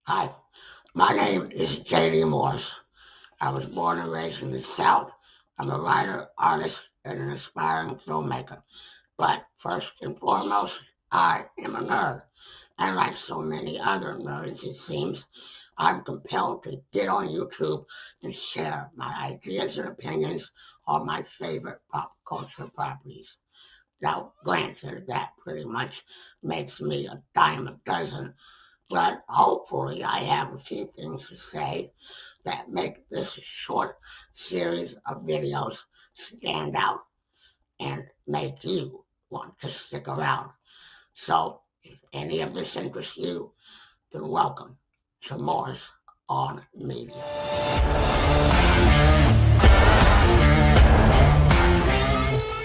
Hi, my name is J.D. Morse. I was born and raised in the South. I'm a writer, artist, and an aspiring filmmaker. But first and foremost, I am a nerd. And like so many other nerds, it seems, I'm compelled to get on YouTube and share my ideas and opinions on my favorite pop culture properties. Now, granted, that pretty much makes me a dime a dozen, but hopefully I have a few things to say that make this short series of videos stand out and make you want to stick around. So, if any of this interests you, then welcome to Moore's on Media.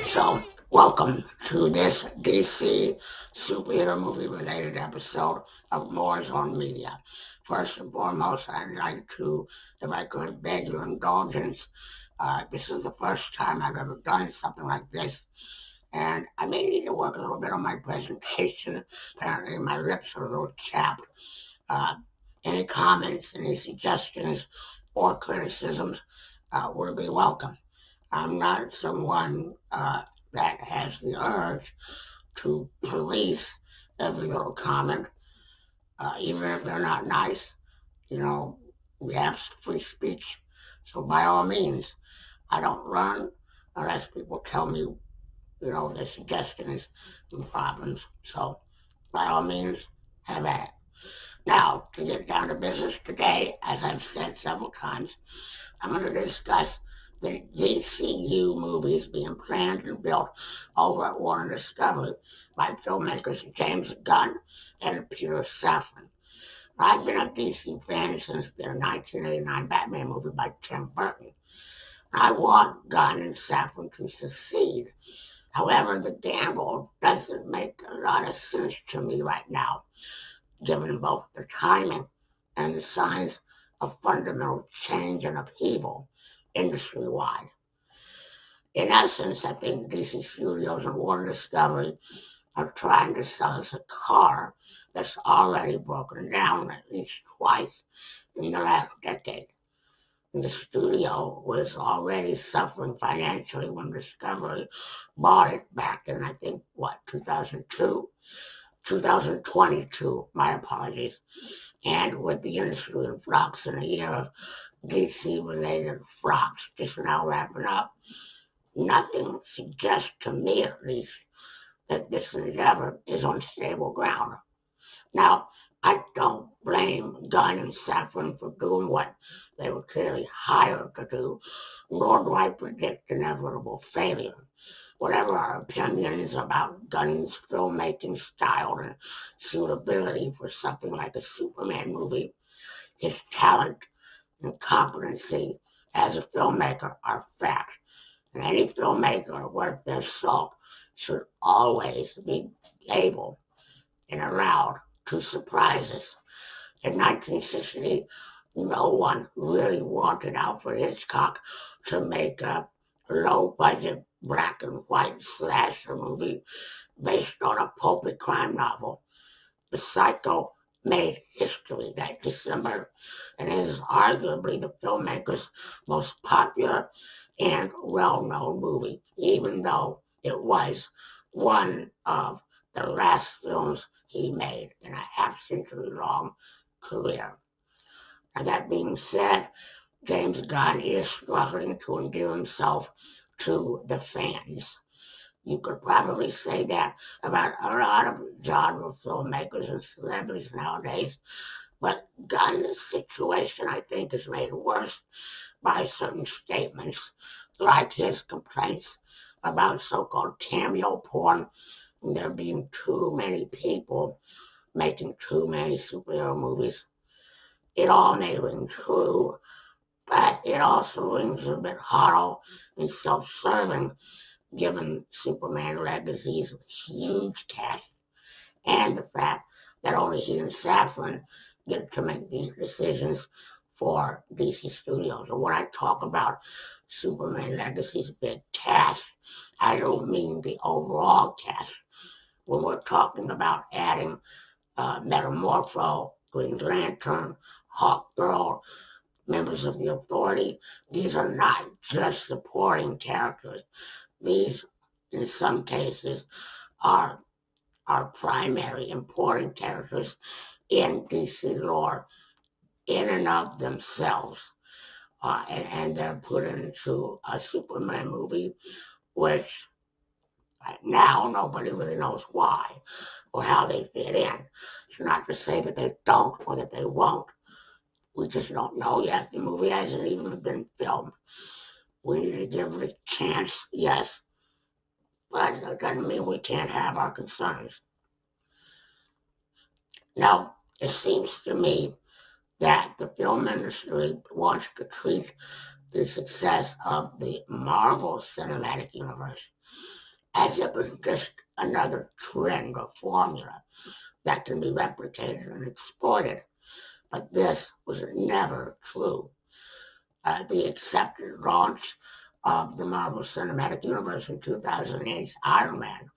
So, welcome to this DC superhero movie related episode of Moore's on Media. First and foremost, I'd like to, if I could, beg your indulgence. This is the first time I've ever done something like this, and I may need to work a little bit on my presentation. Apparently, my lips are a little chapped. Uh, any comments, any suggestions, or criticisms would be welcome. I'm not someone that has the urge to police every little comment, even if they're not nice. You know, we have free speech. So by all means, I don't run unless people tell me, their suggestions and problems. So by all means, have at it. Now, to get down to business today, as I've said several times, I'm going to discuss the DCU movies being planned and built over at Warner Discovery by filmmakers James Gunn and Peter Safran. I've been a DC fan since their 1989 Batman movie by Tim Burton. I want Gunn and Safran to succeed. However, the gamble doesn't make a lot of sense to me right now, given both the timing and the signs of fundamental change and upheaval industry-wide. In essence, I think DC Studios and Warner Discovery are trying to sell us a car that's already broken down at least twice in the last decade. And the studio was already suffering financially when Discovery bought it back in, I think, 2002? 2022, my apologies. And with the industry in flux and a year of DC-related flops just now wrapping up, nothing suggests to me, at least, that this endeavor is on stable ground. Now, I don't blame Gunn and Safran for doing what they were clearly hired to do, nor do I predict inevitable failure. Whatever our opinions about Gunn's filmmaking style and suitability for something like a Superman movie, his talent and competency as a filmmaker are facts. And any filmmaker worth their salt should always be able and allowed to surprise us. In 1960, no one really wanted Alfred Hitchcock to make a low-budget black and white slasher movie based on a pulpy crime novel. The Psycho made history that December and is arguably the filmmaker's most popular and well-known movie, even though it was one of the last films he made in a half-century-long career. And that being said, James Gunn is struggling to endear himself to the fans. You could probably say that about a lot of genre filmmakers and celebrities nowadays, but Gunn's situation, I think, is made worse by certain statements, like his complaints about so-called cameo porn, and there being too many people making too many superhero movies. It all may ring true, but it also rings a bit hollow and self-serving, given Superman Legacy's huge cast and the fact that only he and Safran get to make these decisions for DC Studios. And when I talk about Superman Legacy's big cast, I don't mean the overall cast. When we're talking about adding Metamorpho Green Lantern, Hawkgirl, members of the Authority. These are not just supporting characters. These, in some cases, are primary important characters in DC lore in and of themselves. And they're put into a Superman movie, which right now nobody really knows why or how they fit in. It's not to say that they don't or that they won't. We just don't know yet. The movie hasn't even been filmed. We need to give it a chance, yes, but that doesn't mean we can't have our concerns. Now, it seems to me that the film industry wants to treat the success of the Marvel Cinematic Universe as if it's just another trend or formula that can be replicated and exploited. But this was never true. The accepted launch of the Marvel Cinematic Universe in 2008's Iron Man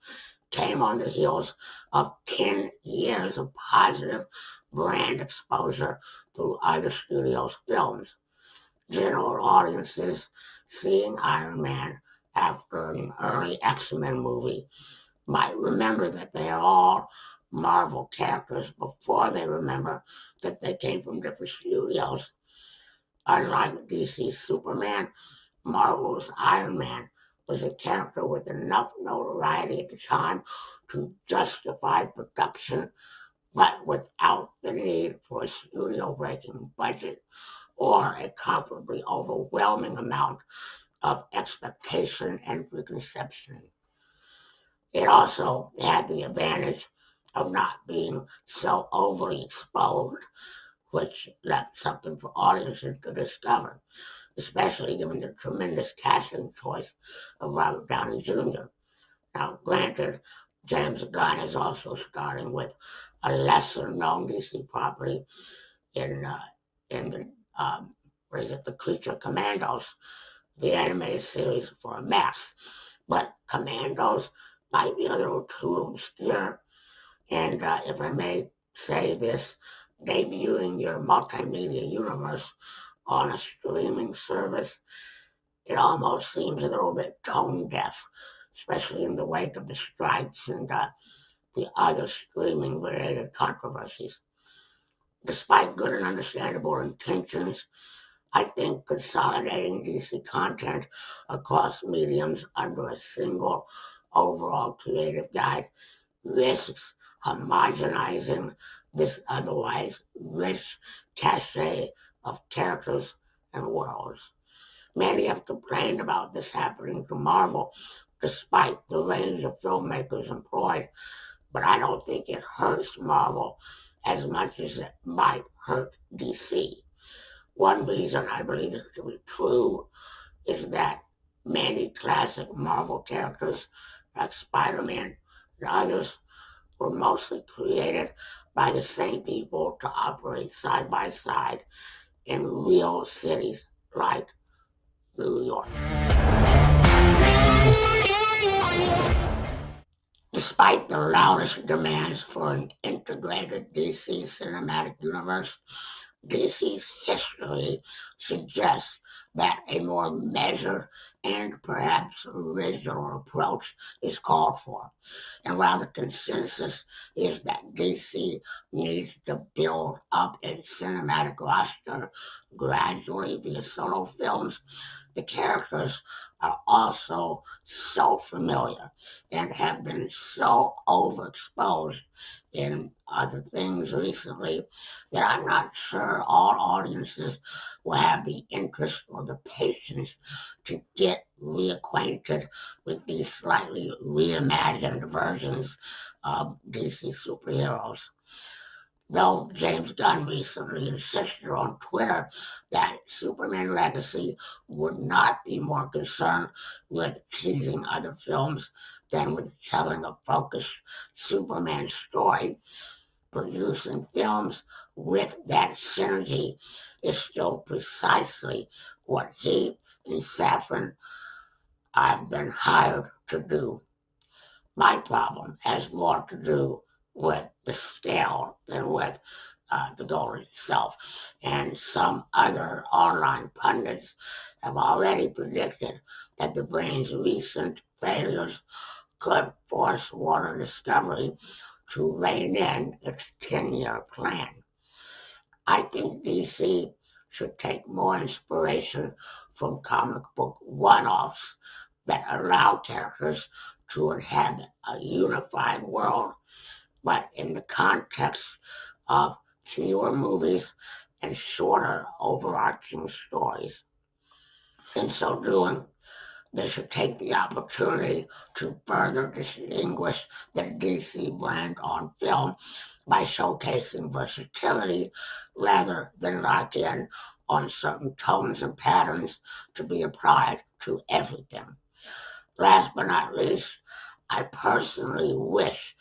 came on the heels of 10 years of positive brand exposure through other studios' films. General audiences seeing Iron Man after an early X-Men movie might remember that they are all Marvel characters before they remember that they came from different studios. Unlike DC's Superman, Marvel's Iron Man was a character with enough notoriety at the time to justify production, but without the need for a studio-breaking budget or a comparably overwhelming amount of expectation and preconception. It also had the advantage of not being so overly exposed, which left something for audiences to discover, especially given the tremendous casting choice of Robert Downey Jr. Now, granted, James Gunn is also starting with a lesser-known DC property in the the Creature Commandos, the animated series for Max. But Commandos might be a little too obscure, and if I may say this, debuting your multimedia universe on a streaming service, it almost seems a little bit tone deaf, especially in the wake of the strikes and the other streaming related controversies. Despite good and understandable intentions, I think consolidating DC content across mediums under a single overall creative guide risks homogenizing this otherwise rich cachet of characters and worlds. Many have complained about this happening to Marvel, despite the range of filmmakers employed, but I don't think it hurts Marvel as much as it might hurt DC. One reason I believe it to be true is that many classic Marvel characters, like Spider-Man and others, were mostly created by the same people to operate side by side in real cities like New York. Despite the loudest demands for an integrated DC cinematic universe, DC's history suggests that a more measured and perhaps original approach is called for. And while the consensus is that DC needs to build up its cinematic roster gradually via solo films, the characters are also so familiar and have been so overexposed in other things recently that I'm not sure all audiences will have the interest or the patience to get reacquainted with these slightly reimagined versions of DC superheroes. Though James Gunn recently insisted on Twitter that Superman Legacy would not be more concerned with teasing other films than with telling a focused Superman story, producing films with that synergy is still precisely what he and Safran have been hired to do. My problem has more to do with the scale than with the goal itself. And some other online pundits have already predicted that the brand's recent failures could force Warner Discovery to rein in its 10-year plan. I think DC should take more inspiration from comic book one-offs that allow characters to inhabit a unified world, but in the context of fewer movies and shorter overarching stories. In so doing, they should take the opportunity to further distinguish the DC brand on film by showcasing versatility rather than lock in on certain tones and patterns to be applied to everything. Last but not least, I personally wish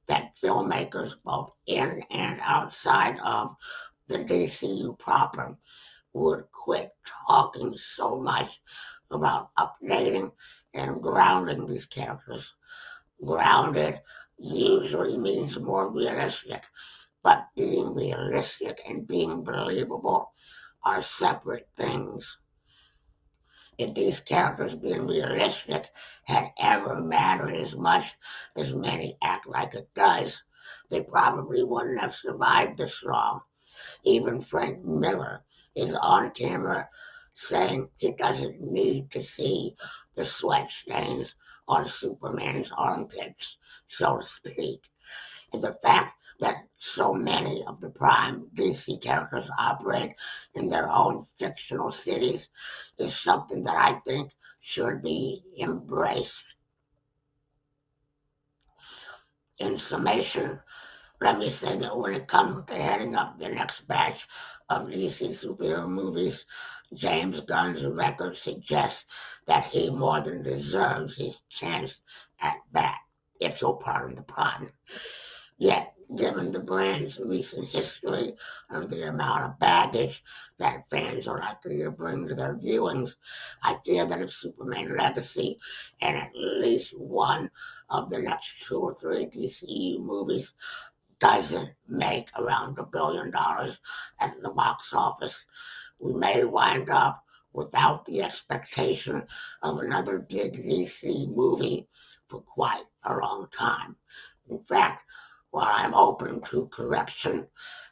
that filmmakers both in and outside of the DCU proper would quit talking so much about updating and grounding these characters. Grounded usually means more realistic, but being realistic and being believable are separate things. If these characters being realistic had ever mattered as much as many act like it does, they probably wouldn't have survived this long. Even Frank Miller is on camera saying he doesn't need to see the sweat stains on Superman's armpits, so to speak. And the fact that so many of the prime DC characters operate in their own fictional cities is something that I think should be embraced. In summation, let me say that when it comes to heading up the next batch of DC superhero movies, James Gunn's record suggests that he more than deserves his chance at bat, if you'll pardon the pun. Yet, given the brand's recent history and the amount of baggage that fans are likely to bring to their viewings, I fear that if Superman Legacy and at least one of the next 2 or 3 DCU movies doesn't make around $1 billion at the box office, we may wind up without the expectation of another big DC movie for quite a long time. In fact, while I'm open to correction,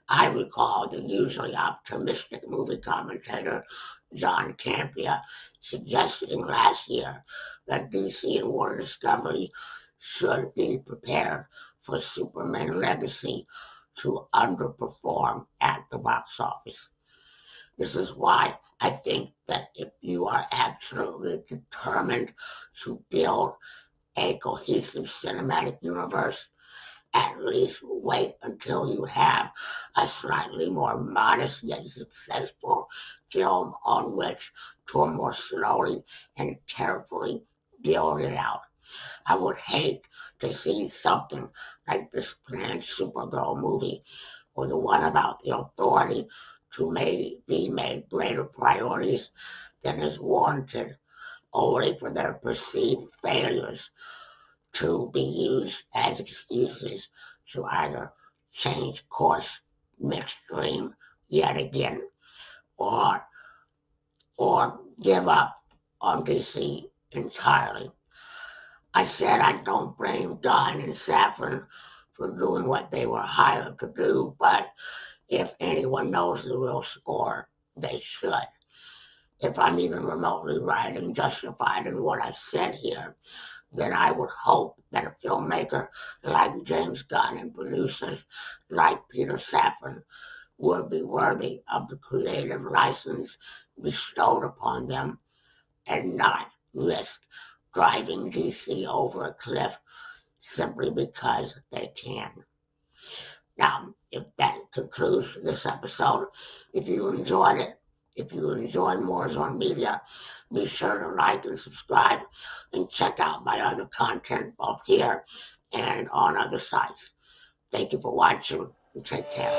I recall the usually optimistic movie commentator John Campea suggesting last year that DC and Warner Discovery should be prepared for Superman Legacy to underperform at the box office. This is why I think that if you are absolutely determined to build a cohesive cinematic universe, at least wait until you have a slightly more modest yet successful film on which to more slowly and carefully build it out. I would hate to see something like this planned Supergirl movie or the one about the Authority to be made greater priorities than is warranted, only for their perceived failures to be used as excuses to either change course midstream yet again or give up on DC entirely. I said I don't blame Gunn and Safran for doing what they were hired to do, but if anyone knows the real score, they should. If I'm even remotely right and justified in what I've said here, then I would hope that a filmmaker like James Gunn and producers like Peter Safran would be worthy of the creative license bestowed upon them and not risk driving DC over a cliff simply because they can. Now, if that concludes this episode, if you enjoyed it, if you enjoy Moore's on Media, be sure to like and subscribe and check out my other content both here and on other sites. Thank you for watching and take care.